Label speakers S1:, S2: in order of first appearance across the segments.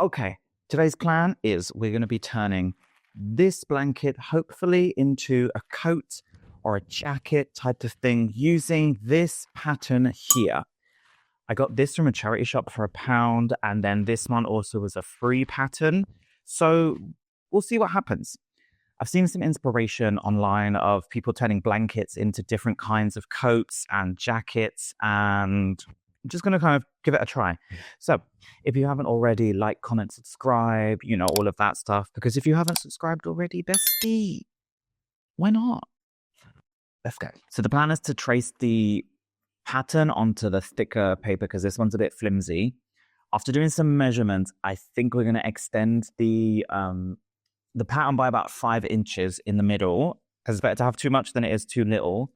S1: Okay, today's plan is we're going to be turning this blanket hopefully into a coat or a jacket type of thing using this pattern here. I got this from a charity shop for £1, and then this one also was a free pattern. So we'll see what happens. I've seen some inspiration online of people turning blankets into different kinds of coats and jackets, and I'm just going to kind of give it a try. So if you haven't already, like, comment, subscribe, all of that stuff. Because if you haven't subscribed already, bestie, why not? Let's go. So the plan is to trace the pattern onto the thicker paper because this one's a bit flimsy. After doing some measurements, I think we're going to extend the pattern by about 5 inches in the middle, because it's better to have too much than it is too little.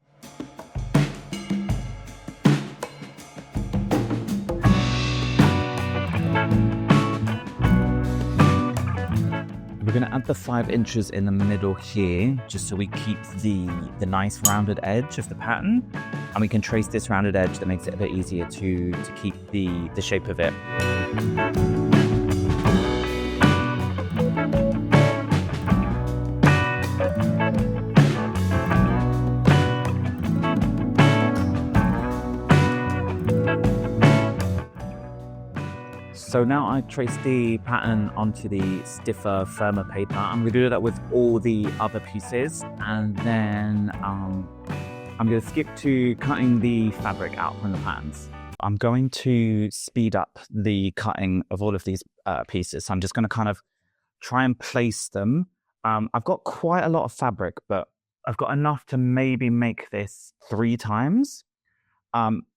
S1: We're going to add the 5 inches in the middle here, just so we keep the nice rounded edge of the pattern. And we can trace this rounded edge that makes it a bit easier to keep the shape of it. So now I trace the pattern onto the stiffer, firmer paper. I'm going to do that with all the other pieces, and then I'm going to skip to cutting the fabric out from the patterns. I'm going to speed up the cutting of all of these pieces. So I'm just going to kind of try and place them. I've got quite a lot of fabric, but I've got enough to maybe make this 3 times.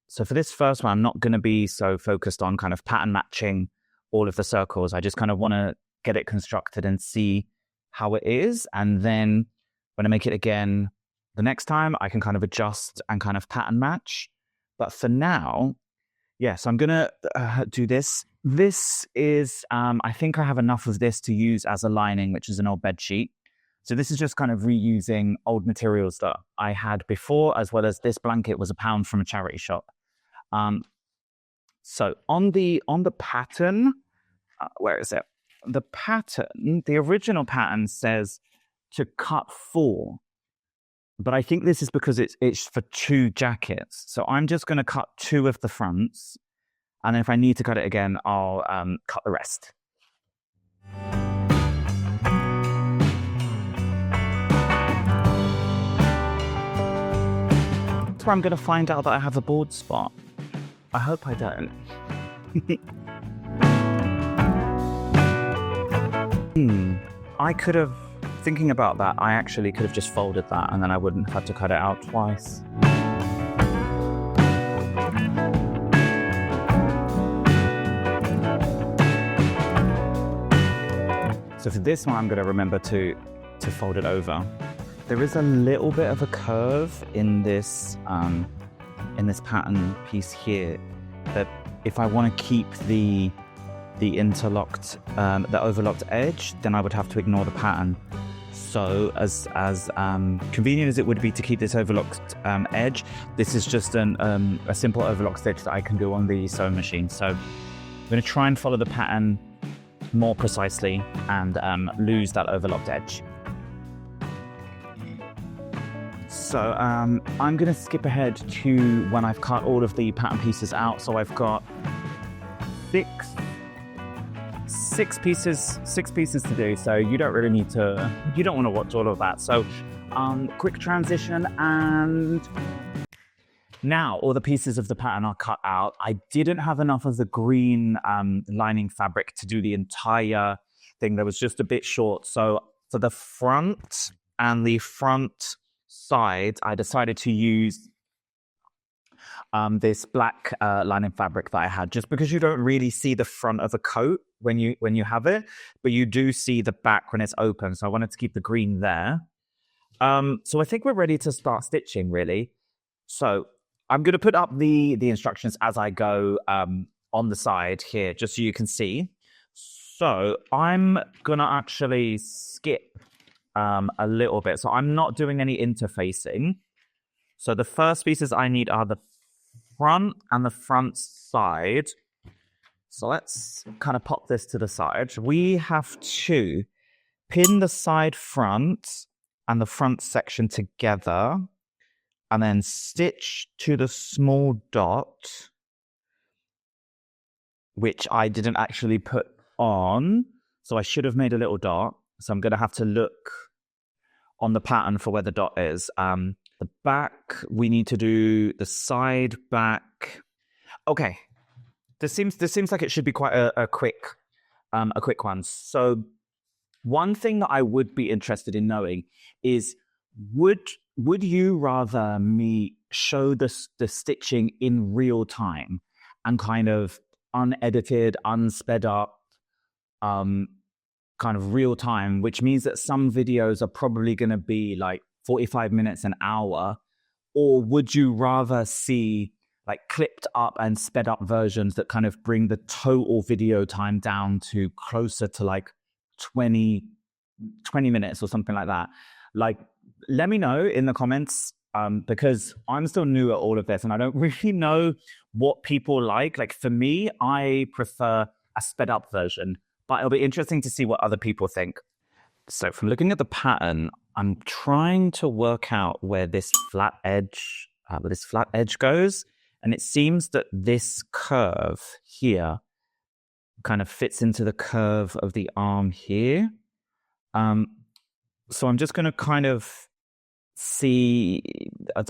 S1: So for this first one, I'm not going to be so focused on kind of pattern matching all of the circles. I just kind of want to get it constructed and see how it is. And then when I make it again the next time, I can kind of adjust and kind of pattern match. But for now, yes, I'm going to do this. This is, I think I have enough of this to use as a lining, which is an old bed sheet. So this is just kind of reusing old materials that I had before, as well as this blanket was £1 from a charity shop. So on the pattern, where is it? The pattern, the original pattern says to cut 4, but I think this is because it's for 2 jackets. So I'm just going to cut 2 of the fronts, and then if I need to cut it again, I'll cut the rest. That's where I'm going to find out that I have a bald spot. I hope I don't. I could have, thinking about that, I actually could have just folded that and then I wouldn't have had to cut it out twice. So for this one, I'm going to remember to fold it over. There is a little bit of a curve in this pattern piece here, that if I want to keep the interlocked, the overlocked edge, then I would have to ignore the pattern. So as convenient as it would be to keep this overlocked edge, this is just a simple overlock stitch that I can do on the sewing machine. So I'm going to try and follow the pattern more precisely and lose that overlocked edge. So I'm going to skip ahead to when I've cut all of the pattern pieces out. So I've got six pieces to do. So you don't really need to, you don't want to watch all of that. So quick transition, and now all the pieces of the pattern are cut out. I didn't have enough of the green lining fabric to do the entire thing. That was just a bit short. So for the front and the front side, I decided to use this black lining fabric that I had, just because you don't really see the front of a coat when you have it, but you do see the back when it's open. So I wanted to keep the green there. So I think we're ready to start stitching, really. So I'm going to put up the instructions as I go on the side here, just so you can see. So I'm going to actually skip a little bit. So I'm not doing any interfacing. So the first pieces I need are the front and the front side. So let's kind of pop this to the side. We have to pin the side front and the front section together and then stitch to the small dot, which I didn't actually put on. So I should have made a little dot. So I'm going to have to look on the pattern for where the dot is. The back, we need to do the side back. Okay. This seems like it should be quite a quick one. So one thing that I would be interested in knowing is, would you rather me show the stitching in real time and kind of unedited, unsped up, kind of real time, which means that some videos are probably going to be like 45 minutes, an hour, or would you rather see like clipped up and sped up versions that kind of bring the total video time down to closer to like 20 minutes or something like that? Like, let me know in the comments, because I'm still new at all of this and I don't really know what people like. Like for me, I prefer a sped up version, but it'll be interesting to see what other people think. So from looking at the pattern, I'm trying to work out where this flat edge goes. And it seems that this curve here kind of fits into the curve of the arm here. So I'm just going to kind of see,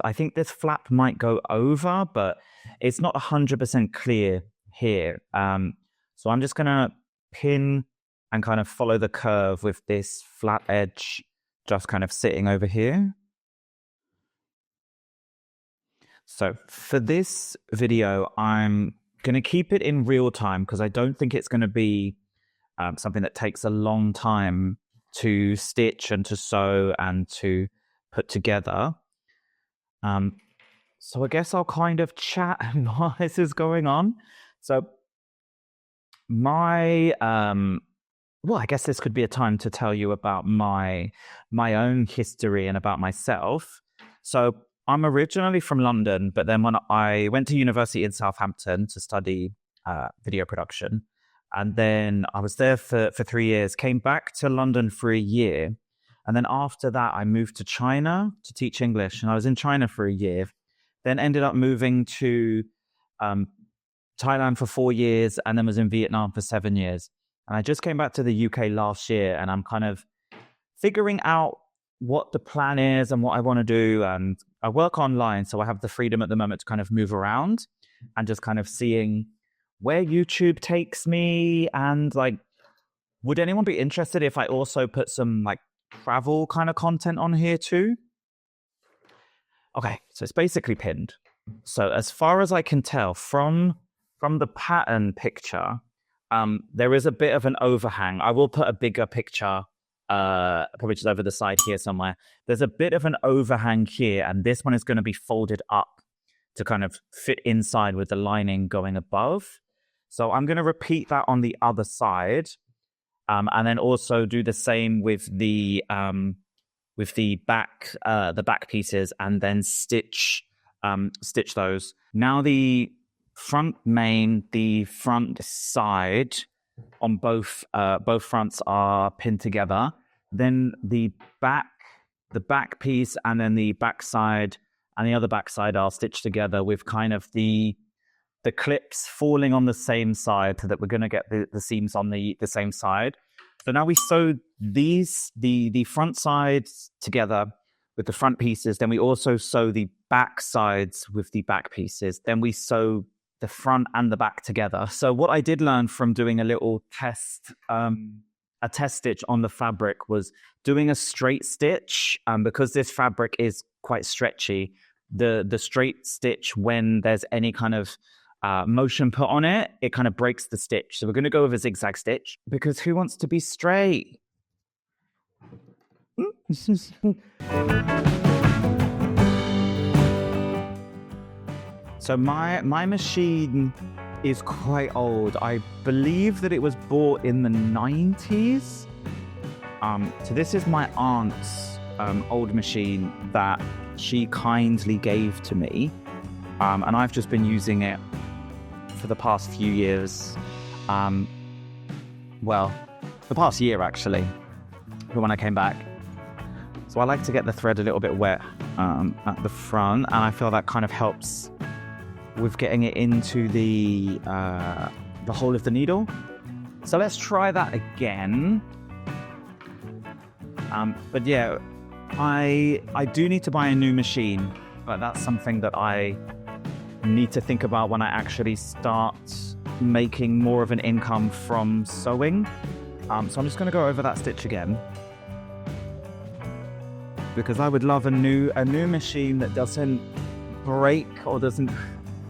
S1: I think this flap might go over, but it's not 100% clear here. So I'm just going to pin and kind of follow the curve with this flat edge just kind of sitting over here. So for this video, I'm going to keep it in real time because I don't think it's going to be something that takes a long time to stitch and to sew and to put together. So I guess I'll kind of chat while this is going on. So I guess this could be a time to tell you about my own history and about myself. So I'm originally from London, but then when I went to university in Southampton to study video production, and then I was there for 3 years, came back to London for a year. And then after that, I moved to China to teach English. And I was in China for a year, then ended up moving to Thailand for 4 years, and then was in Vietnam for 7 years. And I just came back to the UK last year, and I'm kind of figuring out what the plan is and what I want to do. And I work online, so I have the freedom at the moment to kind of move around and just kind of seeing where YouTube takes me. And like, would anyone be interested if I also put some like travel kind of content on here too? Okay, so it's basically pinned. So as far as I can tell from the pattern picture, there is a bit of an overhang. I will put a bigger picture probably just over the side here somewhere. There's a bit of an overhang here, and this one is going to be folded up to kind of fit inside with the lining going above. So I'm going to repeat that on the other side, and then also do the same with the back pieces, and then stitch those. Now the front main, the front side on both fronts are pinned together. Then the back piece and then the back side and the other back side are stitched together with kind of the clips falling on the same side, so that we're going to get the seams on the same side. So now we sew the front sides together with the front pieces. Then we also sew the back sides with the back pieces. Then we sew the front and the back together. So what I did learn from doing a little test, a test stitch on the fabric, was doing a straight stitch. Because this fabric is quite stretchy, the straight stitch, when there's any kind of motion put on it, it kind of breaks the stitch. So we're going to go with a zigzag stitch, because who wants to be straight? So my machine is quite old. I believe that it was bought in the 90s. So this is my aunt's old machine that she kindly gave to me. And I've just been using it for the past few years. well, the past year actually, when I came back. So I like to get the thread a little bit wet at the front, and I feel that kind of helps with getting it into the hole of the needle. So let's try that again. But yeah, I do need to buy a new machine, but that's something that I need to think about when I actually start making more of an income from sewing. So I'm just going to go over that stitch again, because I would love a new machine that doesn't break or doesn't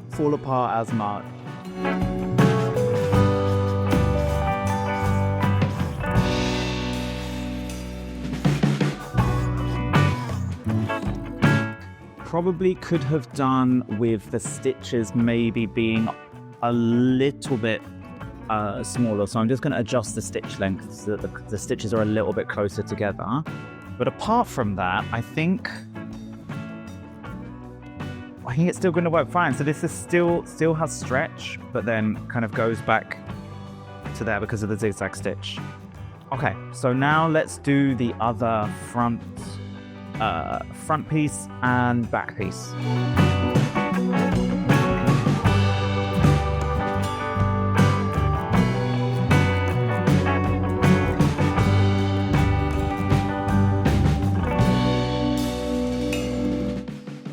S1: fall apart as much. Probably could have done with the stitches maybe being a little bit smaller, so I'm just going to adjust the stitch length so that the stitches are a little bit closer together. But apart from that, I think it's still going to work fine. So this is still has stretch, but then kind of goes back to there because of the zigzag stitch. Okay, so now let's do the other front piece and back piece.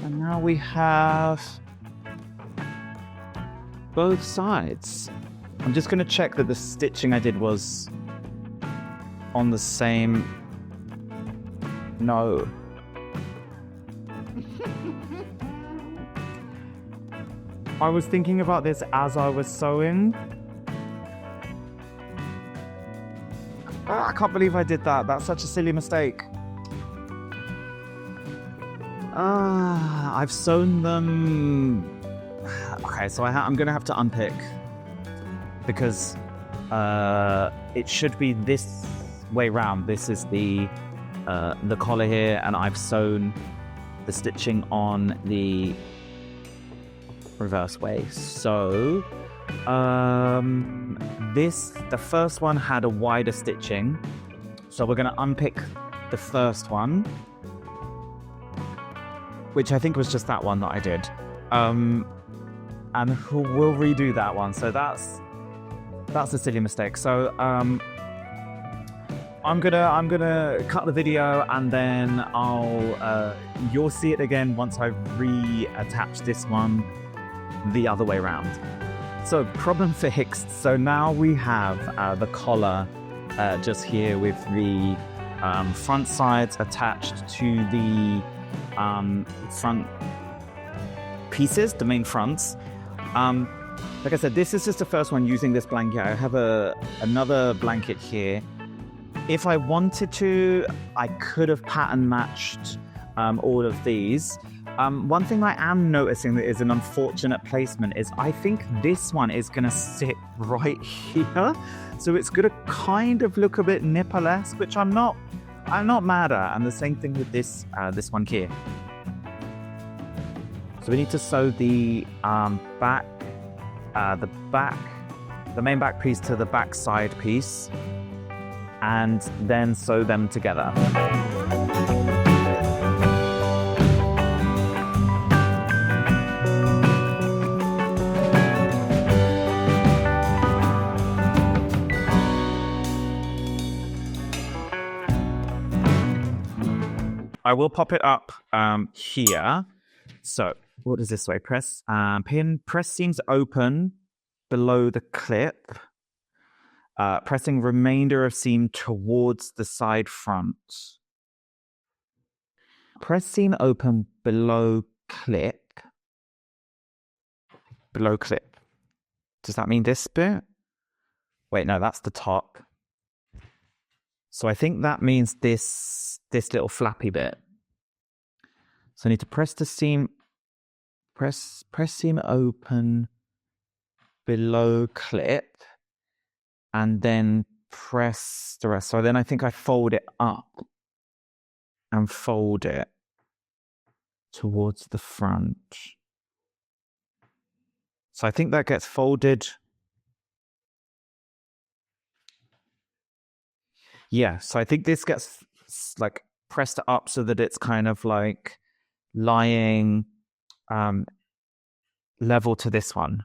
S1: And now we have both sides. I'm just going to check that the stitching I did was on the same. No. I was thinking about this as I was sewing. I can't believe I did that. That's such a silly mistake. I've sewn them. Okay, so I'm going to have to unpick, because it should be this way round. This is the collar here, and I've sewn the stitching on the reverse way. So the first one had a wider stitching, so we're going to unpick the first one, which I think was just that one that I did, and we'll redo that one. So that's a silly mistake. So I'm gonna cut the video, and then you'll see it again once I reattach this one the other way around. So problem fixed. So now we have the collar just here with the front sides attached to the front pieces, the main fronts. Like I said, this is just the first one using this blanket. I have another blanket here. If I wanted to, I could have pattern matched all of these. One thing I am noticing that is an unfortunate placement is I think this one is going to sit right here. So it's going to kind of look a bit nipple-esque, which I'm not mad at. And the same thing with this one here. So we need to sew the main back piece to the back side piece, and then sew them together. I will pop it up here. So what is this way? Press seams open below the clip. Pressing remainder of seam towards the side front. Press seam open below clip. Below clip. Does that mean this bit? Wait, no, that's the top. So I think that means this little flappy bit. So I need to press the seam. Press seam open below clip, and then press the rest. So then I think I fold it up and fold it towards the front. So I think that gets folded Yeah, so I think this gets like pressed up so that it's kind of like lying level to this one.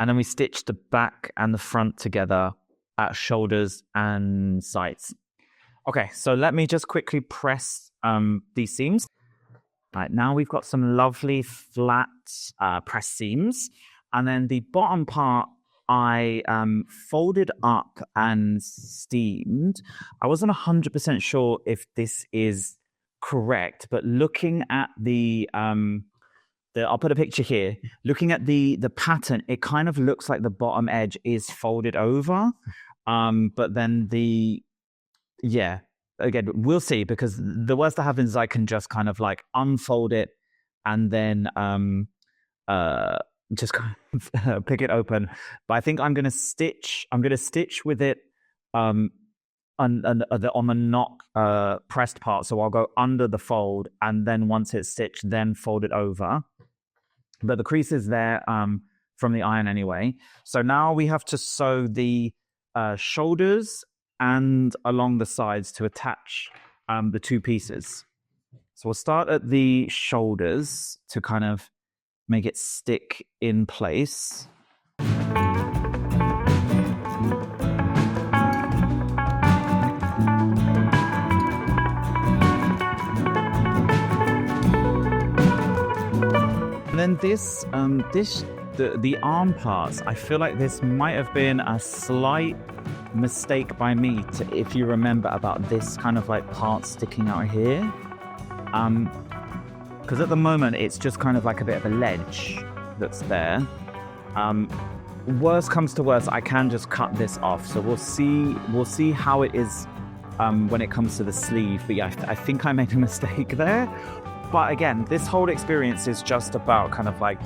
S1: And then we stitch the back and the front together at shoulders and sides. Okay, so let me just quickly press these seams. All right, now we've got some lovely flat press seams. And then the bottom part, I folded up and steamed. I wasn't 100% sure if this is correct, but looking at I'll put a picture here. Looking at the pattern, it kind of looks like the bottom edge is folded over. But then again, we'll see, because the worst that happens is I can just kind of like unfold it and then just kind of pick it open. But I think I'm going to stitch with it on the not pressed part. So I'll go under the fold, and then once it's stitched, then fold it over. But the crease is there from the iron anyway. So now we have to sew the shoulders and along the sides to attach the two pieces. So we'll start at the shoulders to kind of make it stick in place. And then the arm parts, I feel like this might have been a slight mistake by me, if you remember, about this kind of like part sticking out here. Because at the moment it's just kind of like a bit of a ledge that's there. Worst comes to worst, I can just cut this off. So we'll see how it is when it comes to the sleeve. But yeah, I think I made a mistake there. But again, this whole experience is just about kind of like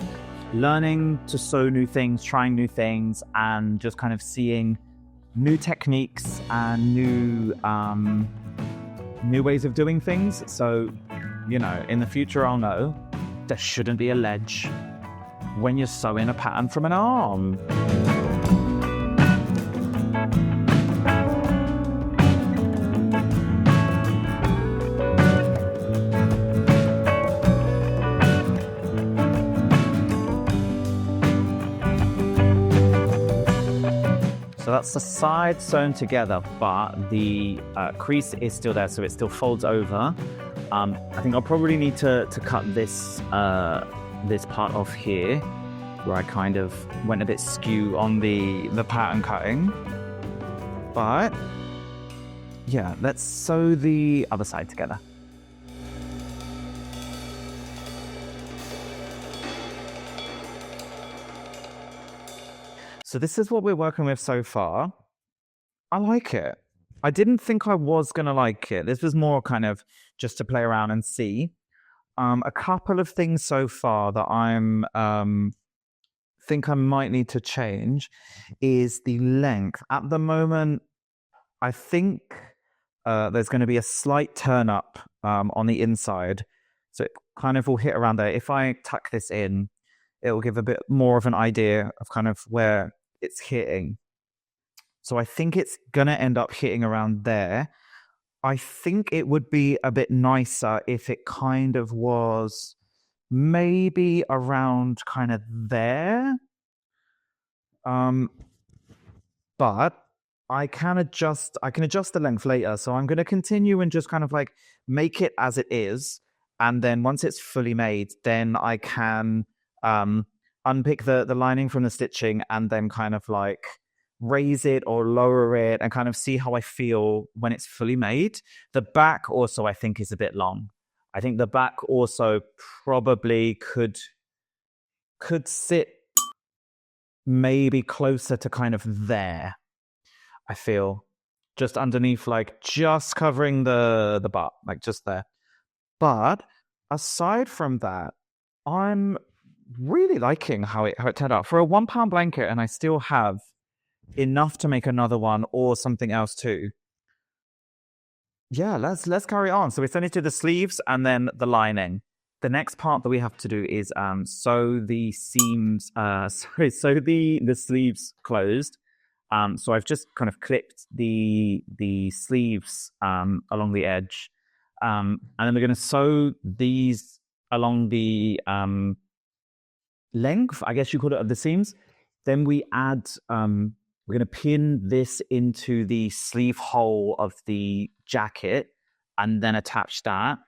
S1: learning to sew new things, trying new things, and just kind of seeing new techniques and new ways of doing things. So, you know, in the future, I'll know there shouldn't be a ledge when you're sewing a pattern from an arm. So that's the side sewn together, but the crease is still there, so it still folds over. I think I'll probably need to cut this this part off here, where I kind of went a bit skew on the pattern cutting. But yeah, let's sew the other side together. So this is what we're working with so far. I like it. I didn't think I was going to like it. This was more kind of just to play around and see. A couple of things so far that I'm think I might need to change is the length. At the moment, I think there's going to be a slight turn up on the inside. So it kind of will hit around there. If I tuck this in, it will give a bit more of an idea of kind of where it's hitting. So I think it's going to end up hitting around there. I think it would be a bit nicer if it kind of was maybe around kind of there. But I can adjust the length later. So I'm going to continue and just kind of like make it as it is. And then once it's fully made, then I can unpick the lining from the stitching and then kind of like raise it or lower it and kind of see how I feel when it's fully made. The back also, I think, is a bit long. I think the back also probably could sit maybe closer to kind of there. I feel just underneath, like just covering the butt, like just there. But aside from that, I'm really liking how it turned out. For a £1 blanket, and I still have enough to make another one or something else too. Yeah, let's carry on. So we send it to the sleeves and then the lining. The next part that we have to do is sew the seams, sew the sleeves closed. So I've just kind of clipped the sleeves along the edge, and then we're going to sew these along the length, I guess you call it, of the seams. Then we add, we're going to pin this into the sleeve hole of the jacket and then attach that.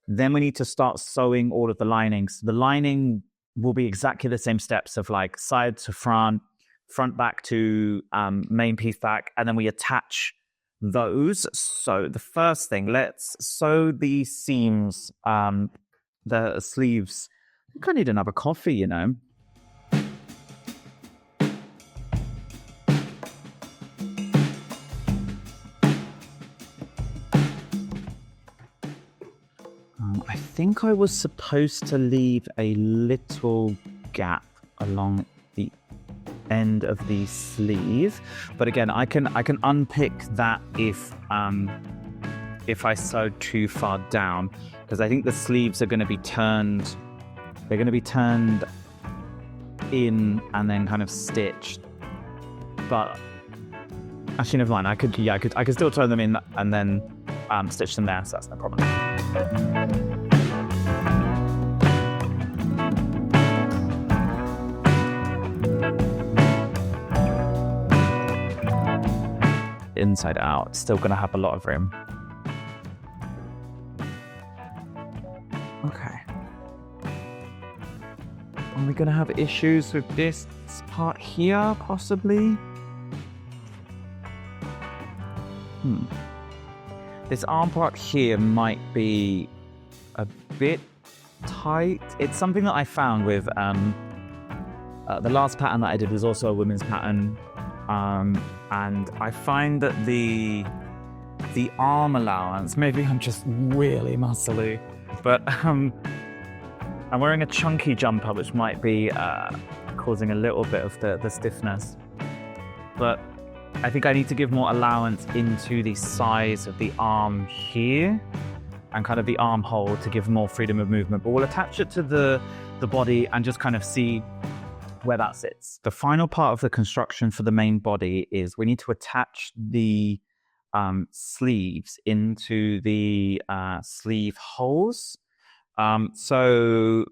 S1: Then we need to start sewing all of the linings. The lining will be exactly the same steps of like side to front, front back to main piece back, and then we attach those. So the first thing, let's sew the seams, the sleeves. I think I need another coffee, you know. I think I was supposed to leave a little gap along the end of the sleeve, but again, I can unpick that if I sew too far down, because I think the sleeves are going to be turned. They're going to be turned in and then kind of stitched. But actually, never mind. I could still turn them in and then stitch them there, so that's no problem. Inside out, still going to have a lot of room. Okay. Are we going to have issues with this part here, possibly? This arm part here might be a bit tight. It's something that I found with the last pattern that I did was also a women's pattern. And I find that the arm allowance, maybe I'm just really muscly, but I'm wearing a chunky jumper, which might be causing a little bit of the stiffness. But I think I need to give more allowance into the size of the arm here and kind of the armhole to give more freedom of movement. But we'll attach it to the body and just kind of see where that sits. The final part of the construction for the main body is we need to attach the sleeves into the sleeve holes. So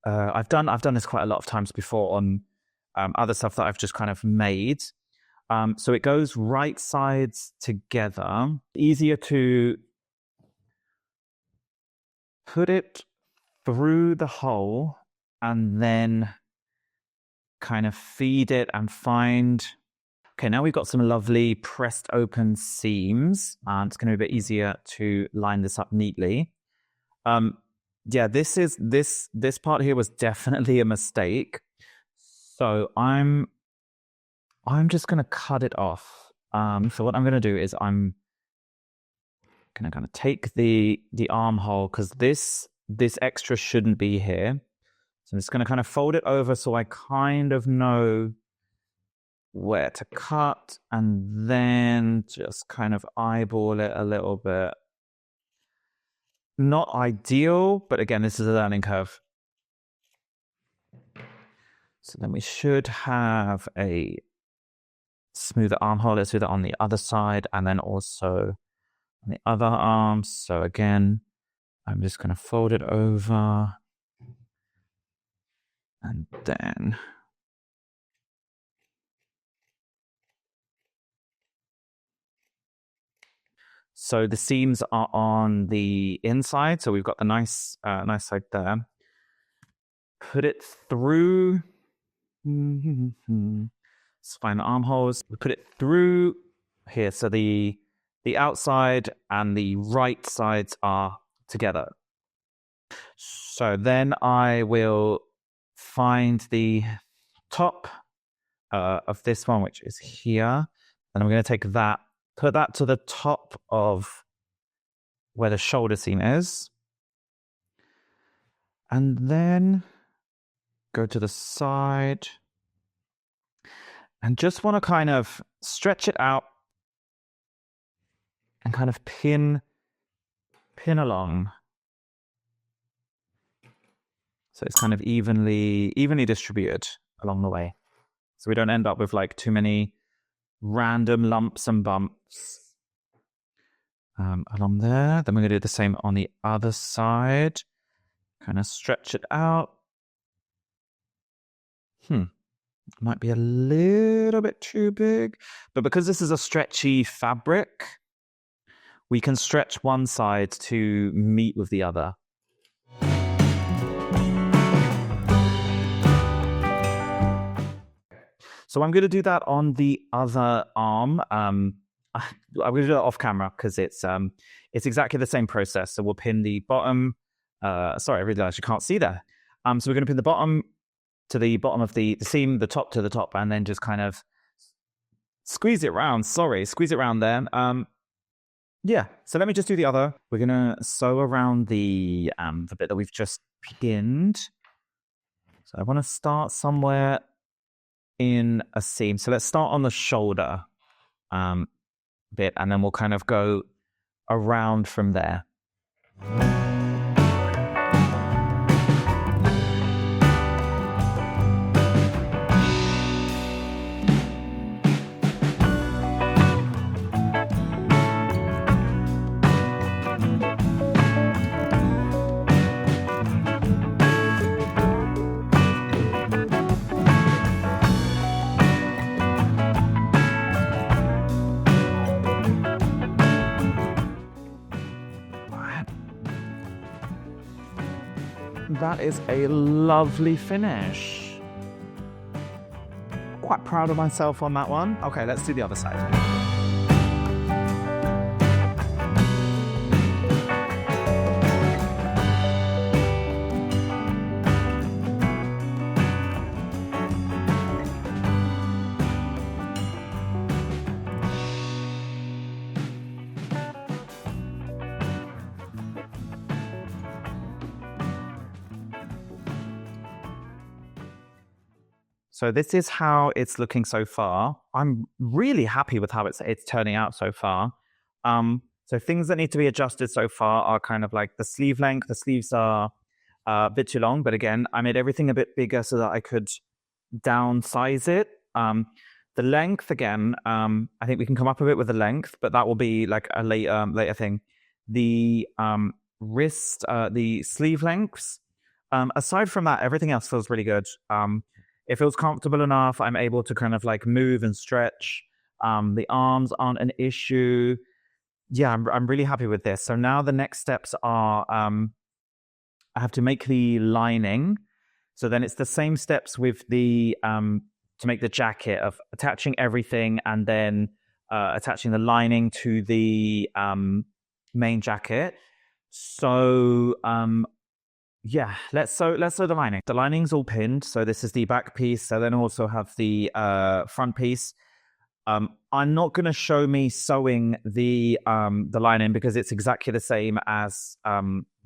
S1: I've done this quite a lot of times before on other stuff that I've just kind of made. So it goes right sides together. Easier to put it through the hole and then kind of feed it and find. Okay, now we've got some lovely pressed open seams. It's going to be a bit easier to line this up neatly. Yeah, this part here was definitely a mistake. So I'm just going to cut it off. So what I'm going to do is I'm going to kind of take the armhole, because this extra shouldn't be here. So I'm just going to kind of fold it over so I kind of know where to cut, and then just kind of eyeball it a little bit. Not ideal, but again, this is a learning curve. So then we should have a smoother armhole. Let's do that on the other side and then also on the other arm. So again, I'm just going to fold it over and then so the seams are on the inside. So we've got the nice side there. Put it through. Let's find the armholes. We put it through here. So the outside and the right sides are together. So then I will find the top of this one, which is here. And I'm going to take that, put that to the top of where the shoulder seam is. And then go to the side. And just want to kind of stretch it out and kind of pin along. So it's kind of evenly distributed along the way. so we don't end up with like too many random lumps and bumps along there. Then we're going to do the same on the other side. Kind of stretch it out. Might be a little bit too big, but because this is a stretchy fabric, we can stretch one side to meet with the other. So I'm going to do that on the other arm. I'm going to do that off camera because it's exactly the same process. So we'll pin the bottom. Sorry, I realized you can't see there. So we're going to pin the bottom to the bottom of the seam, the top to the top, and then just kind of squeeze it around. Squeeze it around there. Yeah. So let me just do the other. We're going to sew around the bit that we've just pinned. So I want to start somewhere in a seam. So let's start on the shoulder bit, and then we'll kind of go around from there. That is a lovely finish. Quite proud of myself on that one. Okay, let's do the other side. So this is how it's looking so far. I'm really happy with how it's turning out so far. So things that need to be adjusted so far are kind of like the sleeve length. The sleeves are a bit too long, but again, I made everything a bit bigger so that I could downsize it. The length, again, I think we can come up a bit with the length, but that will be like a later thing. The wrist, the sleeve lengths. Aside from that, everything else feels really good. It feels comfortable enough. I'm able to kind of like move and stretch. The arms aren't an issue. Yeah, I'm really happy with this. So now the next steps are I have to make the lining. So then it's the same steps with the to make the jacket of attaching everything and then attaching the lining to the main jacket. So yeah, let's sew the lining. The lining's all pinned, so this is the back piece. So then also have the front piece. I'm not going to show me sewing the lining because it's exactly the same as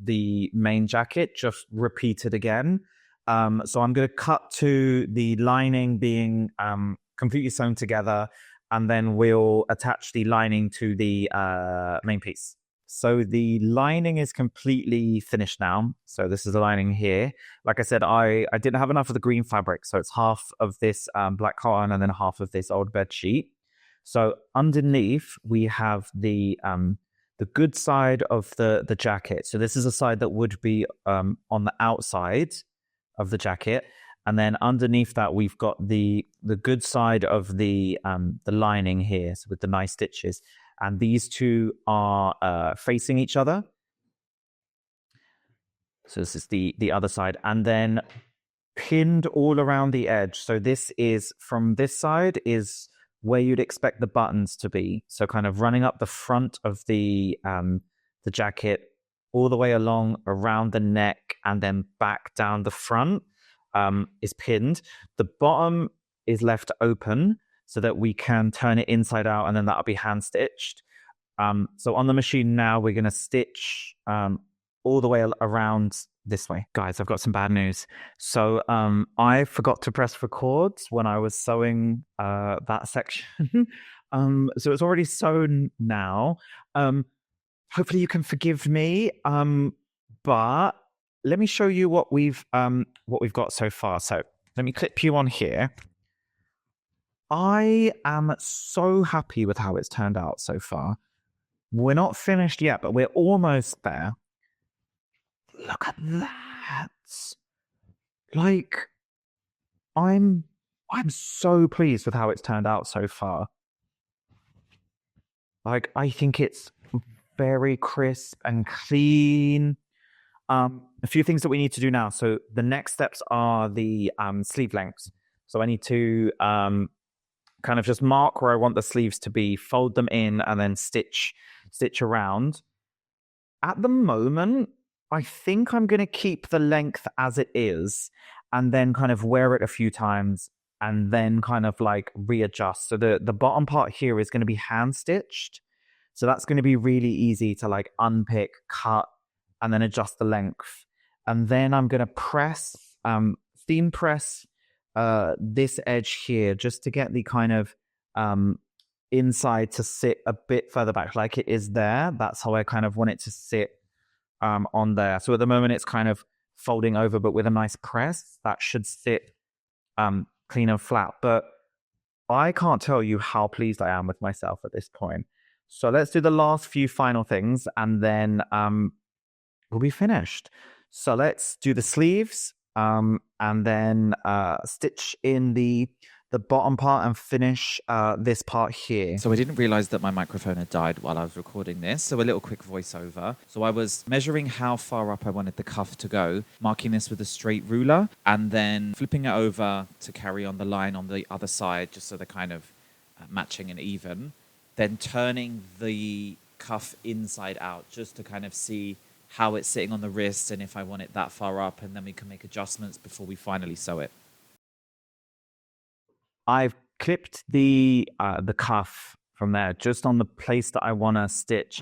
S1: the main jacket, just repeated again. So I'm going to cut to the lining being completely sewn together, and then we'll attach the lining to the main piece. So the lining is completely finished now. So this is the lining here. Like I said, I didn't have enough of the green fabric. So it's half of this black cotton and then half of this old bed sheet. So underneath we have the good side of the jacket. So this is a side that would be on the outside of the jacket. And then underneath that, we've got the good side of the lining here, so with the nice stitches. And these two are facing each other. So this is the other side. And then pinned all around the edge. So this is, from this side, is where you'd expect the buttons to be. So kind of running up the front of the jacket, all the way along around the neck, and then back down the front is pinned. The bottom is left open so that we can turn it inside out, and then that'll be hand stitched. So on the machine now, we're going to stitch all the way around this way. Guys, I've got some bad news. So I forgot to press record when I was sewing that section. So it's already sewn now. Hopefully you can forgive me. But let me show you what we've got so far. So let me clip you on here. I am so happy with how it's turned out so far. We're not finished yet, but we're almost there. Look at that. Like, I'm so pleased with how it's turned out so far. Like, I think it's very crisp and clean. A few things that we need to do now. So the next steps are the sleeve lengths. So I need to kind of just mark where I want the sleeves to be, fold them in, and then stitch around. At the moment, I think I'm going to keep the length as it is and then kind of wear it a few times and then kind of like readjust. So the bottom part here is going to be hand stitched. So that's going to be really easy to like unpick, cut, and then adjust the length. And then I'm going to press, seam press this edge here just to get the kind of inside to sit a bit further back like it is there. That's how I kind of want it to sit on there. So at the moment it's kind of folding over, but with a nice press that should sit clean and flat. But I can't tell you how pleased I am with myself at this point. So let's do the last few final things and then we'll be finished. So let's do the sleeves and then stitch in the bottom part and finish this part here.
S2: So I didn't realize that my microphone had died while I was recording this. So a little quick voiceover. So I was measuring how far up I wanted the cuff to go, marking this with a straight ruler, and then flipping it over to carry on the line on the other side, just so they're kind of matching and even. Then turning the cuff inside out just to kind of see how it's sitting on the wrist and if I want it that far up, and then we can make adjustments before we finally sew it.
S1: I've clipped the cuff from there just on the place that I want to stitch.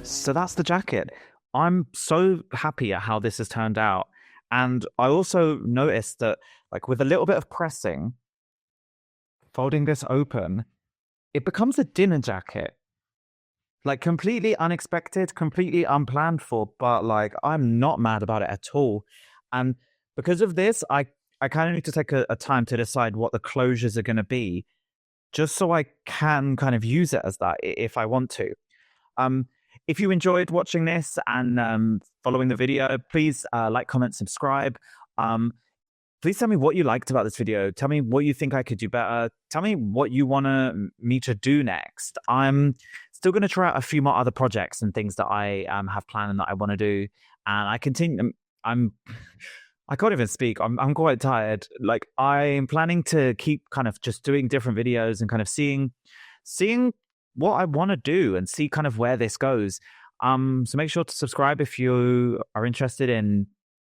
S1: So that's the jacket. I'm so happy at how this has turned out. And I also noticed that, like, with a little bit of pressing, folding this open, it becomes a dinner jacket. Like, completely unexpected, completely unplanned for, but like, I'm not mad about it at all. And because of this, I kind of need to take a time to decide what the closures are going to be, just so I can kind of use it as that if I want to. If you enjoyed watching this and following the video, please like, comment, subscribe. Please tell me what you liked about this video. Tell me what you think I could do better. Tell me what you want me to do next. I'm still going to try out a few more other projects and things that I have planned and that I want to do. And I continue. I can't even speak. I'm quite tired. Like, I'm planning to keep kind of just doing different videos and kind of seeing what I want to do and see kind of where this goes. So make sure to subscribe if you are interested in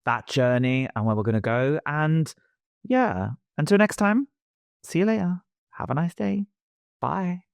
S1: that journey and where we're going to go. And yeah, until next time, see you later. Have a nice day. Bye.